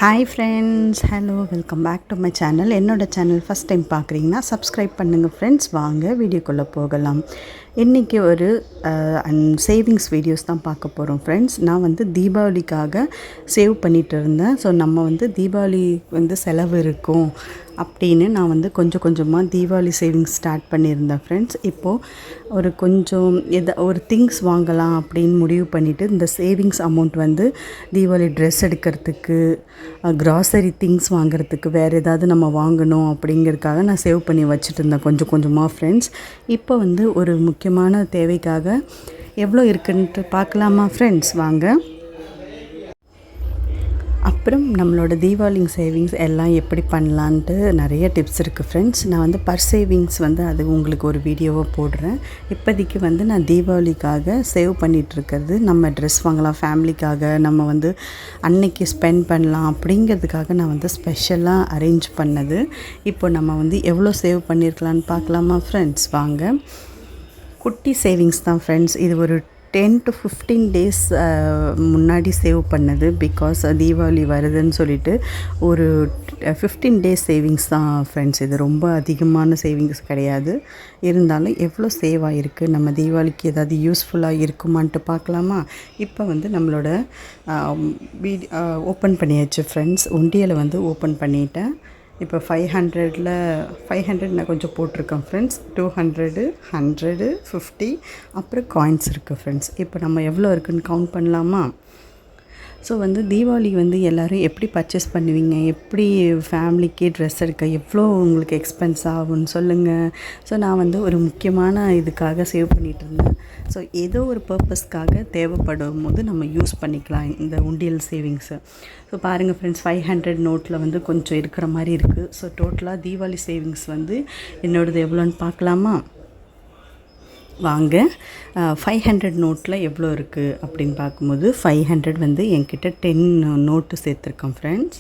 Hi friends, hello, welcome back to my channel. என்னோடய channel first time பார்க்குறீங்கன்னா subscribe பண்ணுங்கள் friends. வாங்க வீடியோக்குள்ளே போகலாம். இன்றைக்கி ஒரு சேவிங்ஸ் வீடியோஸ் தான் பார்க்க போகிறோம் ஃப்ரெண்ட்ஸ். நான் வந்து தீபாவளிக்காக சேவ் பண்ணிகிட்டு இருந்தேன். ஸோ நம்ம வந்து தீபாவளி வந்து செலவு இருக்கும் அப்படின்னு நான் வந்து கொஞ்சம் கொஞ்சமாக தீபாவளி சேவிங்ஸ் ஸ்டார்ட் பண்ணியிருந்தேன் ஃப்ரெண்ட்ஸ். இப்போது ஒரு திங்ஸ் வாங்கலாம் அப்படின்னு முடிவு பண்ணிவிட்டு இந்த சேவிங்ஸ் அமௌண்ட் வந்து தீபாவளி ட்ரெஸ் எடுக்கிறதுக்கு, க்ராசரி திங்ஸ் வாங்குறதுக்கு, வேறு ஏதாவது நம்ம வாங்கணும் அப்படிங்கிறதுக்காக நான் சேவ் பண்ணி வச்சுட்டு இருந்தேன் கொஞ்சம் கொஞ்சமாக ஃப்ரெண்ட்ஸ். இப்போ வந்து ஒரு முக்கியமான தேவைக்காக எவ்வளோ இருக்குன்ட்டு பார்க்கலாமா ஃப்ரெண்ட்ஸ்? வாங்க. அப்புறம் நம்மளோட தீபாவளி சேவிங்ஸ் எல்லாம் எப்படி பண்ணலான்ட்டு நிறைய டிப்ஸ் இருக்குது ஃப்ரெண்ட்ஸ். நான் வந்து சேவிங்ஸ் வந்து அது உங்களுக்கு ஒரு வீடியோவாக போடுறேன். இப்போதைக்கு வந்து நான் தீபாவளிக்காக சேவ் பண்ணிகிட்ருக்கிறது, நம்ம ட்ரெஸ் வாங்கலாம், ஃபேமிலிக்காக நம்ம வந்து அன்னைக்கு ஸ்பெண்ட் பண்ணலாம் அப்படிங்கிறதுக்காக நான் வந்து ஸ்பெஷலாக அரேஞ்ச் பண்ணது. இப்போ நம்ம வந்து எவ்வளோ சேவ் பண்ணியிருக்கலான்னு பார்க்கலாமா ஃப்ரெண்ட்ஸ்? வாங்க. குட்டி சேவிங்ஸ் தான் ஃப்ரெண்ட்ஸ். இது ஒரு 10 to 15 days முன்னாடி சேவ் பண்ணது. பிகாஸ் தீபாவளி வருதுன்னு சொல்லிட்டு ஒரு 15 days சேவிங்ஸ் தான் ஃப்ரெண்ட்ஸ். இது ரொம்ப அதிகமான சேவிங்ஸ் கிடையாது. இருந்தாலும் எவ்வளோ சேவ் ஆகிருக்கு, நம்ம தீபாவளிக்கு ஏதாவது யூஸ்ஃபுல்லாக இருக்குமான்ட்டு பார்க்கலாமா? இப்போ வந்து நம்மளோட ஓப்பன் பண்ணியாச்சு ஃப்ரெண்ட்ஸ். உண்டியலை வந்து ஓப்பன் பண்ணிட்டேன். இப்போ 500 நான் கொஞ்சம் போட்டிருக்கேன் ஃப்ரெண்ட்ஸ். 200, 100, 50 அப்புறம் காயின்ஸ் இருக்குது ஃப்ரெண்ட்ஸ். இப்போ நம்ம எவ்வளோ இருக்குதுன்னு கவுண்ட் பண்ணலாமா? ஸோ வந்து தீபாவளி வந்து எல்லோரும் எப்படி பர்ச்சேஸ் பண்ணுவீங்க, எப்படி ஃபேமிலிக்கு ட்ரெஸ் எடுக்க எவ்வளோ உங்களுக்கு எக்ஸ்பென்ஸ் ஆகும்னு சொல்லுங்கள். ஸோ நான் வந்து ஒரு முக்கியமான இதுக்காக சேவ் பண்ணிகிட்டு இருந்தேன். ஸோ ஏதோ ஒரு பர்பஸ்க்காக தேவைப்படும் போது நம்ம யூஸ் பண்ணிக்கலாம் இந்த உண்டியல் சேவிங்ஸை. ஸோ பாருங்கள் ஃப்ரெண்ட்ஸ், 500 நோட்டில் வந்து கொஞ்சம் இருக்கிற மாதிரி இருக்குது. ஸோ டோட்டலாக தீபாவளி சேவிங்ஸ் வந்து என்னோடது எவ்வளோன்னு பார்க்கலாமா? வாங்க. 500 நோட்டில் எவ்வளோ இருக்குது அப்படின்னு பார்க்கும்போது 500 வந்து என்கிட்ட 10 நோட்டு சேர்த்துருக்கோம் ஃப்ரெண்ட்ஸ்.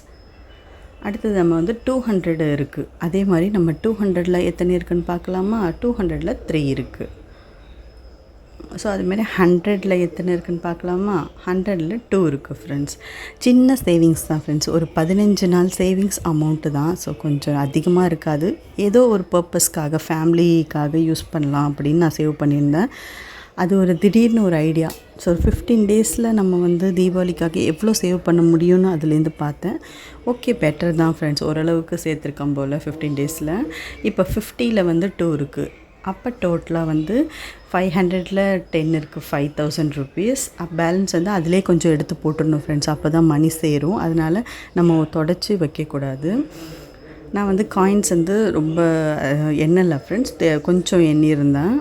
அடுத்தது நம்ம வந்து 200 இருக்குது. அதே மாதிரி நம்ம 200ல் எத்தனை இருக்குதுன்னு பார்க்கலாமா? 200ல் 3 இருக்குது. ஸோ அதுமாரி 100ல் எத்தனை இருக்குதுன்னு பார்க்கலாமா? 100ல் 2 இருக்குது ஃப்ரெண்ட்ஸ். சின்ன சேவிங்ஸ் தான் ஃப்ரெண்ட்ஸ். ஒரு 15 நாள் சேவிங்ஸ் அமௌண்ட்டு தான். ஸோ கொஞ்சம் அதிகமாக இருக்காது. ஏதோ ஒரு பர்பஸ்க்காக ஃபேமிலிக்காக யூஸ் பண்ணலாம் அப்படின்னு நான் சேவ் பண்ணியிருந்தேன். அது ஒரு திடீர்னு ஒரு ஐடியா. ஸோ 15 டேஸில் நம்ம வந்து தீபாவளிக்காக எவ்வளோ சேவ் பண்ண முடியும்னு அதுலேருந்து பார்த்தேன். ஓகே, பெட்டர் தான் ஃப்ரெண்ட்ஸ். ஓரளவுக்கு சேர்த்துருக்கோம் போல் 15 டேஸில். இப்போ 50ல் வந்து 2 இருக்குது. அப்போ டோட்டலாக வந்து 500ல் 10 இருக்குது, 5000 ருபீஸ். பேலன்ஸ் வந்து அதிலே கொஞ்சம் எடுத்து போட்டுடணும் ஃப்ரெண்ட்ஸ். அப்போ தான் மணி சேரும். அதனால் நம்ம தொடச்சி வைக்கக்கூடாது. நான் வந்து காயின்ஸ் வந்து ரொம்ப எண்ணலை ஃப்ரெண்ட்ஸ். கொஞ்சம் எண்ணியிருந்தேன்,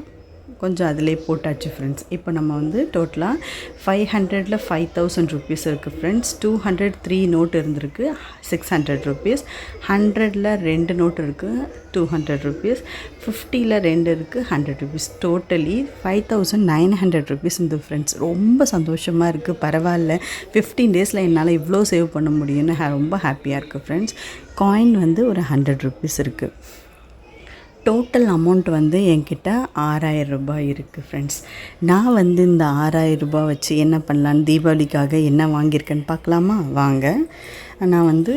கொஞ்சம் அதிலே போட்டாச்சு ஃப்ரெண்ட்ஸ். இப்போ நம்ம வந்து டோட்டலாக 500ல் 5000 ருபீஸ் இருக்குது ஃப்ரெண்ட்ஸ். 203 நோட் இருந்திருக்கு, 600 ருபீஸ். 100ல் 2 நோட் இருக்குது, 200 ருபீஸ். 50ல் 2 இருக்குது, 100 ருபீஸ். டோட்டலி 5900 ருபீஸ் இந்த ஃப்ரெண்ட்ஸ். ரொம்ப சந்தோஷமாக இருக்குது. பரவாயில்ல, 15 டேஸில் என்னால் இவ்வளோ சேவ் பண்ண முடியும்னு ரொம்ப ஹாப்பியாக இருக்குது ஃப்ரெண்ட்ஸ். காயின் வந்து ஒரு 100 ருபீஸ் இருக்குது. டோட்டல் அமௌண்ட் வந்து என்கிட்ட 6000 ரூபாய் இருக்குது ஃப்ரெண்ட்ஸ். நான் வந்து இந்த 6000 ரூபாய் வச்சு என்ன பண்ணலான்னு, தீபாவளிக்காக என்ன வாங்கியிருக்கேன்னு பார்க்கலாமா? வாங்க. நான் வந்து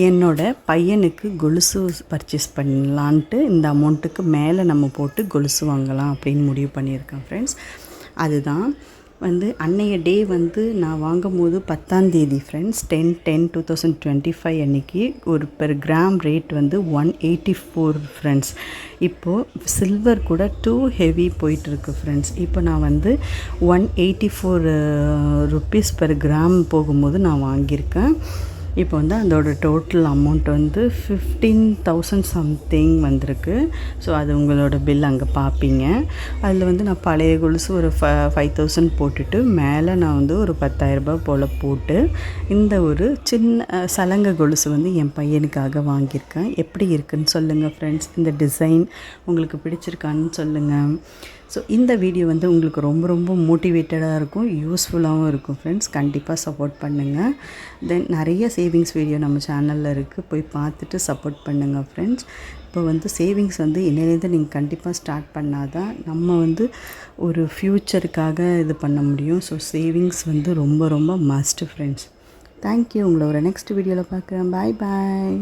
என்னோட பையனுக்கு கொலுசு பர்ச்சேஸ் பண்ணலான்ட்டு இந்த அமௌண்ட்டுக்கு மேலே நம்ம போட்டு கொலுசு வாங்கலாம் அப்படின்னு முடிவு பண்ணியிருக்கேன் ஃப்ரெண்ட்ஸ். அதுதான் வந்து அன்னைய டே வந்து நான் வாங்கும்போது 10ஆம் தேதி ஃப்ரெண்ட்ஸ், 10/10/2025 அன்றைக்கி ஒரு பெர் கிராம் ரேட் வந்து 184 ஃப்ரெண்ட்ஸ். இப்போது சில்வர் கூட டூ ஹெவி போயிட்டுருக்கு ஃப்ரெண்ட்ஸ். இப்போ நான் வந்து 184 ருபீஸ் பெர் கிராம் போகும்போது நான் வாங்கியிருக்கேன். இப்போ வந்து அதோட டோட்டல் அமௌண்ட் வந்து 15,000 சம்திங் வந்திருக்கு. ஸோ அது உங்களோட பில் அங்கே பார்ப்பீங்க. அதில் வந்து நான் பழைய கொலுசு ஒரு 5000 போட்டுட்டு மேலே நான் வந்து ஒரு 10,000 ரூபாய் போல் போட்டு இந்த ஒரு சின்ன சலங்கை கொலுசு வந்து என் பையனுக்காக வாங்கியிருக்கேன். எப்படி இருக்குன்னு சொல்லுங்கள் ஃப்ரெண்ட்ஸ். இந்த டிசைன் உங்களுக்கு பிடிச்சிருக்கான்னு சொல்லுங்கள். ஸோ இந்த வீடியோ வந்து உங்களுக்கு ரொம்ப ரொம்ப மோட்டிவேட்டடாக இருக்கும், யூஸ்ஃபுல்லாகவும் இருக்கும் ஃப்ரெண்ட்ஸ். கண்டிப்பாக சப்போர்ட் பண்ணுங்கள். தென் நிறைய சேவிங்ஸ் வீடியோ நம்ம சேனலில் இருக்குது, போய் பார்த்துட்டு சப்போர்ட் பண்ணுங்கள் ஃப்ரெண்ட்ஸ். இப்போ வந்து சேவிங்ஸ் வந்து இன்னிலேருந்து நீங்கள் கண்டிப்பாக ஸ்டார்ட் பண்ணால் தான் நம்ம வந்து ஒரு ஃப்யூச்சருக்காக இது பண்ண முடியும். ஸோ சேவிங்ஸ் வந்து ரொம்ப ரொம்ப மஸ்ட்டு ஃப்ரெண்ட்ஸ். தேங்க்யூ. உங்களை ஒரு நெக்ஸ்ட் வீடியோவில் பார்க்குறேன். பாய் பாய்.